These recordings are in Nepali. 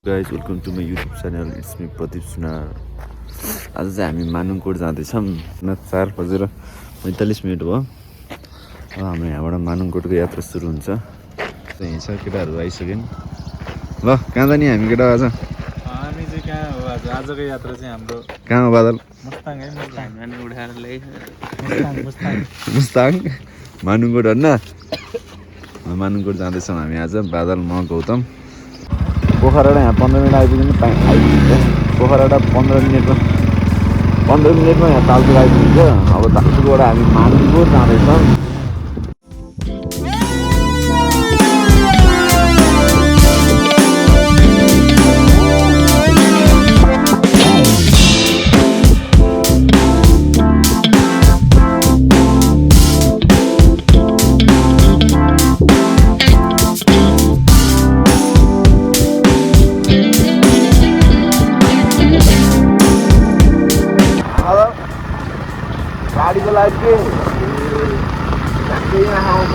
Guys welcome to my YouTube channel it's me Pradeep Sunar. आज चाहिँ हामी मानुङकोट जाँदैछौँ। 4:45 भयो। हाम्रो यहाँबाट मानुङकोटको यात्रा सुरु हुन्छ। यहीँ छ केटाहरू आइसक्यन्। ल कहाँ जाने हामी केटा आज? हामी चाहिँ कहाँ हो आजको यात्रा चाहिँ हाम्रो कहाँ हो बादल? मुस्ताङ मानुङकोट होइन। मानुङकोट जाँदैछौँ हामी आज। बादल, म, गौतम। पोखराबाट यहाँ 15 मिनट आइपुग्नु आइपुग्छ। पोखराबाट 15 मिनटमा यहाँ तालचुक आइपुग्छ। अब तालचुकबाट हामी मानुङकोट जाँदैछौँ। गाडीको लाइट के यहाँ आउँछ।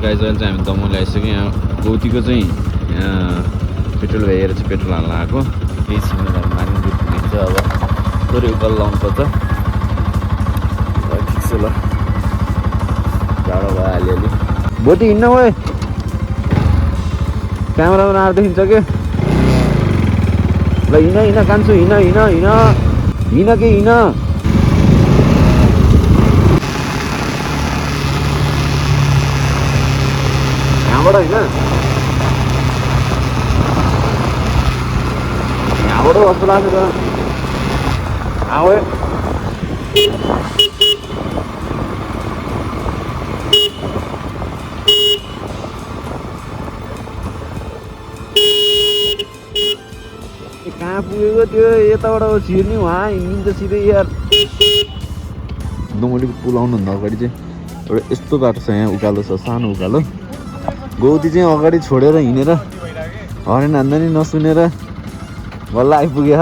गाइज अहिले चाहिँ हामी दमौली आइसक्यौँ। यहाँ गौतीको चाहिँ यहाँ पेट्रोल भ्याएर चाहिँ पेट्रोल हाल्न आएको। केही छिमेर मानुङकोट पुगिन्छ। अब थोरै उकालो लाउनु पर्छ। ठिक छ ल, टाढो भयो अलिअलि। भोलि हिँड्न भयो। क्यामेरामा आएर देखिन्छ के? ल हिँड कान्छु, हिँड के हिँड। यहाँबाट होइन, यहाँबाट कस्तो लाग्छ त? आऊ कहाँ पुगेको त्यो? यताबाट छिर्ने उहाँ हिँडिन्छ सिधै यार। दमौलीको पुल आउनुभन्दा अगाडि चाहिँ एउटा यस्तो बाटो छ। यहाँ उकालो छ, सानो उकालो। गौती चाहिँ अगाडि छोडेर हिँडेर हरेन हान्दा नि नसुनेर बल्ल आइपुग्यो।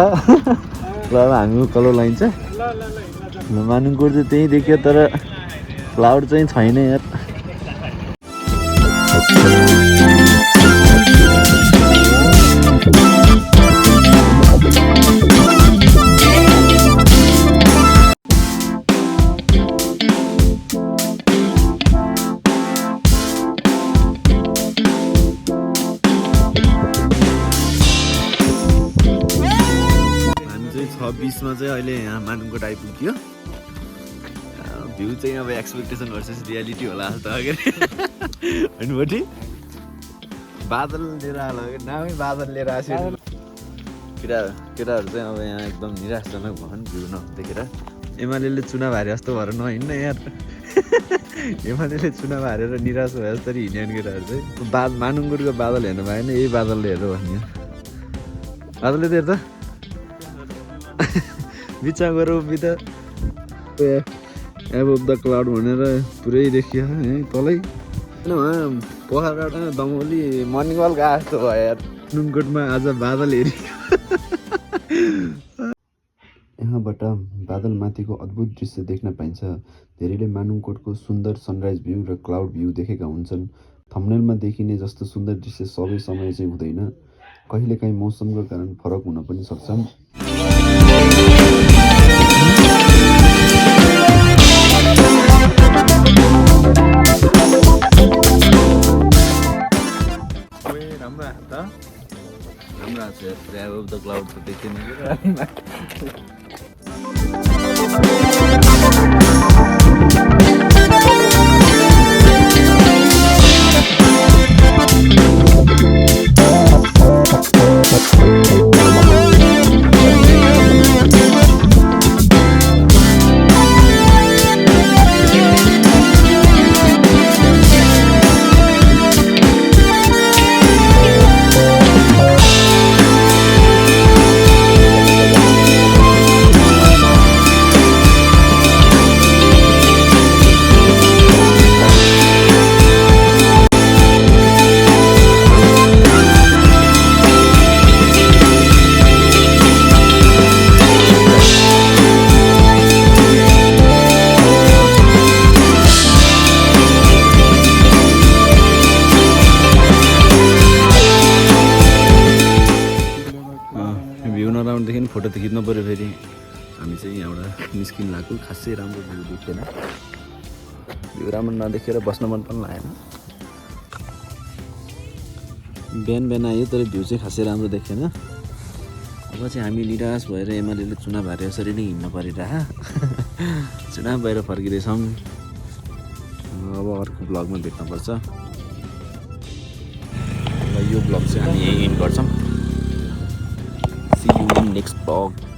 ल अब हामी उकालो लाइन्छ। मानुङकोट चाहिँ त्यहीँ देखियो, तर क्लाउड चाहिँ छैन यार। बिचमा चाहिँ अहिले यहाँ मानुङकोट आइपुग्यो। भ्यू चाहिँ अब एक्सपेक्टेसन भर्सेस रियालिटी होला त अगाडि होइन बटी? बादल लिएर आलो, नामै बादल लिएर आएको। केटाहरू चाहिँ अब यहाँ एकदम निराशजनक भन् भ्यू नदेखेर। एमाले चुनाव हारे जस्तो भएर नहिँड्न यार। एमाले चुनाव हारेर निराश भए जसरी हिँड्यान् केटाहरू चाहिँ। मानुङकोटको बादल हेर्नु भएन, यही बादलले हेर्नु भन्यो। बादलले त हेर्छ बिचमा गएर उभि त एब अफ द क्लाउड भनेर पुरै देखियो है तलै। पोखराबाट दमौली मर्निङ वाक गएको जस्तो भयो यार। मानुङकोटमा आज बादल हेरि। यहाँबाट बादलमाथिको अद्भुत दृश्य देख्न पाइन्छ। धेरैले मानुङकोटको सुन्दर सनराइज भ्यू र क्लाउड भ्यू देखेका हुन्छन्। थम्बनेलमा देखिने जस्तो सुन्दर दृश्य सबै समय चाहिँ हुँदैन। कहिलेकाहीँ मौसमको कारण फरक हुन पनि सक्छन्। राम्रो आएको छ यार। अफ द क्लाउड त देखिने। राउन्डदेखि फोटो त खिच्नु पऱ्यो फेरि हामी चाहिँ यहाँबाट निस्किनु लाग्यो खासै राम्रो भ्यू देखेन भ्यू राम्रो नदेखेर बस्न मन पनि लागेन बिहान बिहान आयो तर भ्यू चाहिँ खासै राम्रो देखेन अब चाहिँ हामी निराश भएर एमएलएले चुनाव हारे यसरी नै हिँड्न परिरह चुनाव भएर फर्किँदैछौँ अब अर्को ब्लगमा भेट्नुपर्छ यो ब्लग चाहिँ हामी यही एन्ड गर्छौँ see you in next blog